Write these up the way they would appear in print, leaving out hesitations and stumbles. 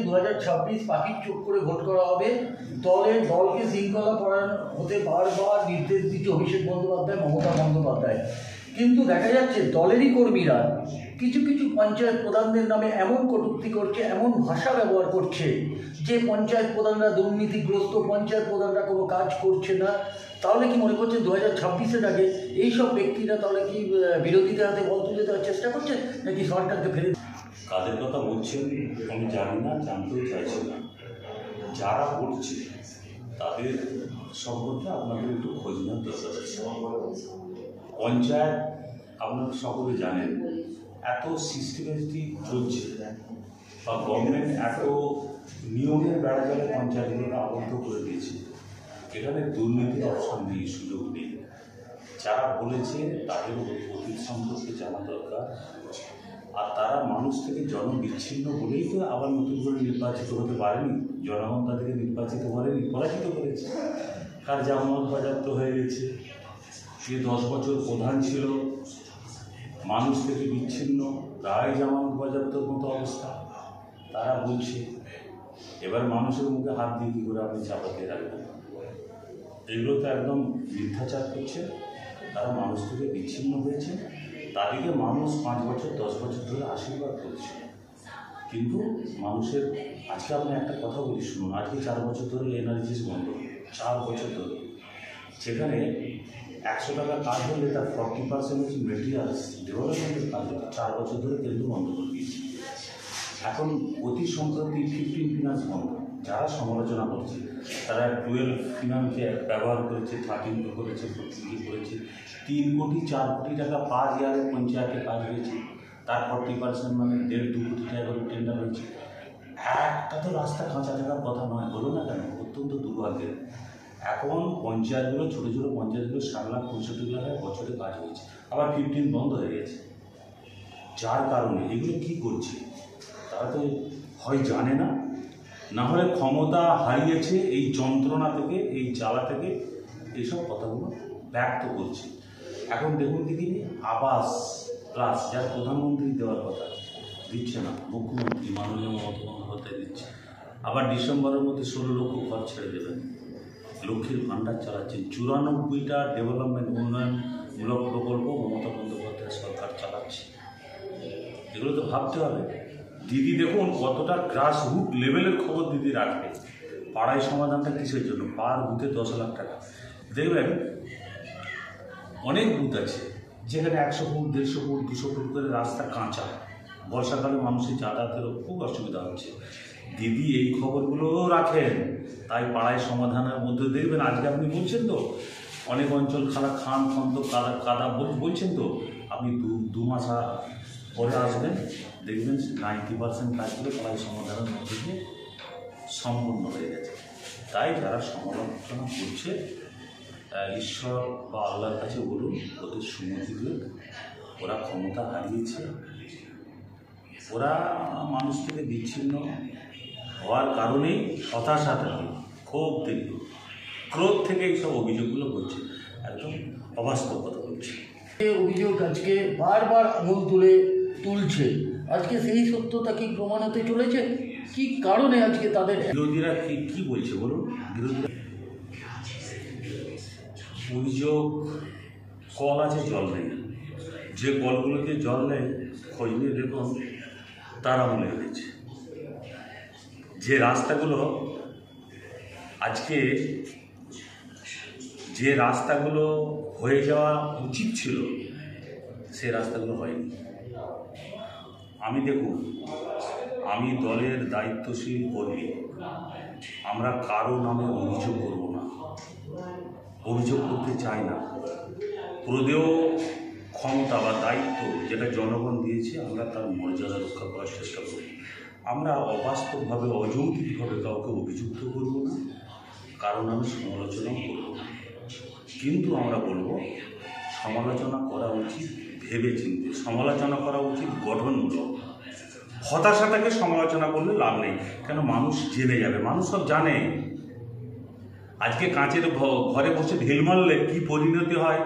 2026 পাখির চোখ করে ভোট করা হবে। দলকে শৃঙ্খলা পরায়ণ হতে বারবার নির্দেশ দিচ্ছে অভিষেক বন্দ্যোপাধ্যায়, মমতা বন্দ্যোপাধ্যায়। কিন্তু দেখা যাচ্ছে দলেরই কর্মীরা কিছু কিছু পঞ্চায়েত প্রধানদের নামে এমন কটূক্তি করছে, এমন ভাষা ব্যবহার করছে যে পঞ্চায়েত প্রধানরা দুর্নীতিগ্রস্ত, পঞ্চায়েত প্রধানরা কোনো কাজ করছে না। তাহলে কি মনে করছেন 2026-এর আগে এইসব ব্যক্তিরা তাহলে কি বিরোধীদের হাতে বল তুলে দেওয়ার চেষ্টা করছে, নাকি সরকারকে ফেলে? কাদের কথা বলছেন আমি জানি না, জানতেও চাইছি না। যারা করছে তাদের সম্পর্কে আপনাদের একটু খোঁজ নেওয়ার দরকার আছে। পঞ্চায়েত আপনারা সকলে জানেন এত সিস্টেমেটিক চলছে, বা গভর্নমেন্ট এত নিয়মের বেড়াজালে পঞ্চায়েতগুলোকে আবদ্ধ করে দিয়েছে, এখানে দুর্নীতির অপশন নেই, সুযোগ নেই। যারা বলেছে তাদের অতীত সম্পর্কে জানা দরকার। আর তারা মানুষ থেকে জনবিচ্ছিন্ন বলেই তো আবার নতুন করে নির্বাচিত হতে পারেনি। জনগণ তাদেরকে নির্বাচিত করেনি, পরাজিত করেছে। কার জামানত বাজেয়াপ্ত হয়ে গেছে, যে 10 বছর প্রধান ছিল মানুষ থেকে বিচ্ছিন্ন, তারাই জামানত বাজেয়াপ্তর মতো অবস্থা। তারা বলছে এবার মানুষের মুখে হাত দিয়ে কী করে আপনি চাপাতে রাখবেন? এগুলো তো একদম মিথ্যাচার করছে। তারা মানুষ থেকে বিচ্ছিন্ন হয়েছে, তাদেরকে মানুষ 5 বছর 10 বছর ধরে আশীর্বাদ করছে। কিন্তু মানুষের আজকে আপনি একটা কথা বলি শুনুন, আজকে 4 বছর ধরে এনার্জিস বন্ধ, 4 বছর ধরে। যেখানে 100 টাকা কাজ হলে তার 40% হচ্ছে মেটেরিয়ালস ডেভেলপমেন্টের কাজ হতো, 4 বছর ধরে কেন্দ্র বন্ধ করে দিয়েছে। এখন অতি সম্প্রতি 15 ফিনান্স বন্ধ। যারা সমালোচনা করছে তারা 12 ফিনান্সকে ব্যবহার করেছে, 13 করেছে, 14 করেছে। 3 কোটি 4 কোটি টাকা পার ইয়ারে পঞ্চায়েতে কাজ হয়েছে, তার 40% মানে 1.5-2 কোটি টাকা করে টেন্ডার হয়েছে। একটা তো রাস্তা কাঁচা থাকার কথা নয়, হলো না কেন? অত্যন্ত দুর্ভাগ্যের। এখন পঞ্চায়েতগুলো ছোটো ছোটো পঞ্চায়েতগুলো 7,65,00,000 বছরে কাজ হয়েছে, আবার 15 বন্ধ হয়ে গেছে। যার কারণে এগুলো কী করছে তারা তো হয় জানে না, না হলে ক্ষমতা হারিয়েছে এই যন্ত্রণা থেকে, এই জ্বালা থেকে এইসব কথাগুলো ব্যক্ত করছে। এখন দেখুন দিদি, আবাস প্লাস যার প্রধানমন্ত্রী দেওয়ার কথা দিচ্ছে না, মুখ্যমন্ত্রী মাননীয় মমতা বন্দ্যোপাধ্যায় দিচ্ছে। আবার ডিসেম্বরের মধ্যে 16 লক্ষ ঘর ছেড়ে দেবেন। লক্ষ্মীর ভাণ্ডার চালাচ্ছেন, 94টা ডেভেলপমেন্ট উন্নয়নমূলক প্রকল্প মমতা বন্দ্যোপাধ্যায় সরকার চালাচ্ছে। এগুলো তো ভাবতে হবে। দিদি দেখুন কতটা গ্রাস রুট লেভেলের খবর দিদি রাখবে। পাড়ায় সমাধানটা কিসের জন্য? পার বুথে 10 লাখ টাকা। দেখবেন অনেক বুথ আছে যেখানে 100 ফুট 150 ফুট 200 ফুট করে রাস্তা কাঁচা, বর্ষাকালে মানুষের যাতায়াতেরও খুব অসুবিধা হচ্ছে। দিদি এই খবরগুলোও রাখেন, তাই পাড়ায় সমাধানের মধ্যে দেখবেন। আজকে আপনি বলছেন তো অনেক অঞ্চল খান খন্দ কাদা বলছেন তো, আপনি 2 মাস পরে আসবেন, দেখবেন 90% কাজগুলো পাড়ায় সমাধানের মধ্যে দিয়ে সম্পূর্ণ হয়ে গেছে। তাই যারা সমালোচনা করছে ঈশ্বর বা আল্লাহর কাছে বলুন ওদের সুমতি দিন। ওরা ক্ষমতা হারিয়েছে, ওরা মানুষ থেকে বিচ্ছিন্ন হওয়ার কারণেই হতাশা থেকে, ক্ষোভ থেকে, ক্রোধ থেকে এইসব অভিযোগগুলো করছে। একদম অবাস্তব কথা বলছে। অভিযোগ আজকে বারবার আঙুল তুলছে, আজকে সেই সত্যতা কি প্রমাণ হতে চলেছে? কি কারণে আজকে তাদের বিরোধীরা কি বলছে বলুন? বিরোধীরা অভিযোগ কল আছে, জল নেই। যে কলগুলোতে জল নেই খোঁজ নিয়ে দেখুন তারা মনে হয়েছে। যে রাস্তাগুলো আজকে যে রাস্তাগুলো হয়ে যাওয়া উচিত ছিল সে রাস্তাগুলো হয়নি। আমি দেখুন, আমি দলের দায়িত্বশীল কর্মী, আমরা কারো নামে অভিযোগ করব না, অভিযোগ করতে চাই না। প্রদেয় ক্ষমতা বা দায়িত্ব যেটা জনগণ দিয়েছে আমরা তার মর্যাদা রক্ষা করার চেষ্টা করি। আমরা অবাস্তবভাবে অযৌক্তিকভাবে কাউকে অভিযুক্ত করব না, কারণ আমি সমালোচনাও করব না। কিন্তু আমরা বলবো সমালোচনা করা উচিত ভেবে চিন্তে, সমালোচনা করা উচিত গঠনমূলক। হতাশাটাকে সমালোচনা করলে লাভ নেই, কেন মানুষ জেনে যাবে, মানুষ সব জানে। আজকে কাঁচের ঘরে বসে ঢিল মারলে কী পরিণতি হয়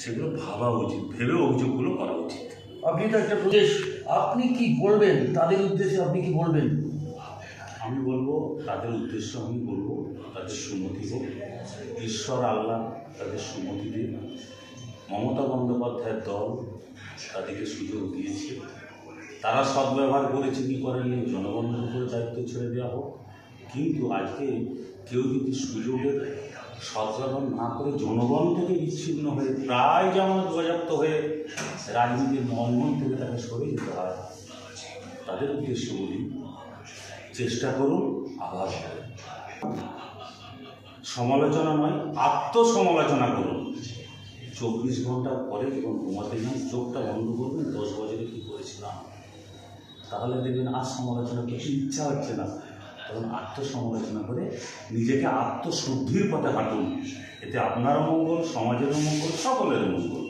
সেগুলো ভাবা উচিত, ভেবে অভিযোগগুলো করা উচিত। আপনি তো একটা প্রদেশ, আপনি কি বলবেন তাদের উদ্দেশ্যে? আপনি কি বলবেন? আমি বলবো তাদের উদ্দেশ্য, আমি বলবো তাদের সুমতি হোক, ঈশ্বর আল্লাহ তাদের সুমতি দিন। মমতা বন্দ্যোপাধ্যায়ের দল তাদেরকে সুযোগ দিয়েছে, তারা সদ্ব্যবহার করেছে কি করেনি জনগণের উপরে দায়িত্ব ছেড়ে দেওয়া হোক। কিন্তু আজকে কেউ যদি সুযোগের সদ্ব্যবহার না করে জনগণ থেকে বিচ্ছিন্ন হয়ে প্রায় যেমন বাজেয়াপ্ত হয়ে রাজনীতির মঙ্গল থেকে তাকে সরে যেতে হয়, তাদের উদ্দেশ্য বলি চেষ্টা করুন আবার সমালোচনা নয়, আত্মসমালোচনা করুন। 24 ঘন্টা পরে যখন ঘুমাতে যান চোখটা বন্ধ করবেন, 10 বছরে কী করেছিলাম, তাহলে দেখবেন আর সমালোচনা করতে ইচ্ছা হচ্ছে না। তখন আত্মসমালোচনা করে নিজেকে আত্মশুদ্ধির পথে হাঁটুন, এতে আপনারও মঙ্গল, সমাজেরও মঙ্গল, সকলের মঙ্গল।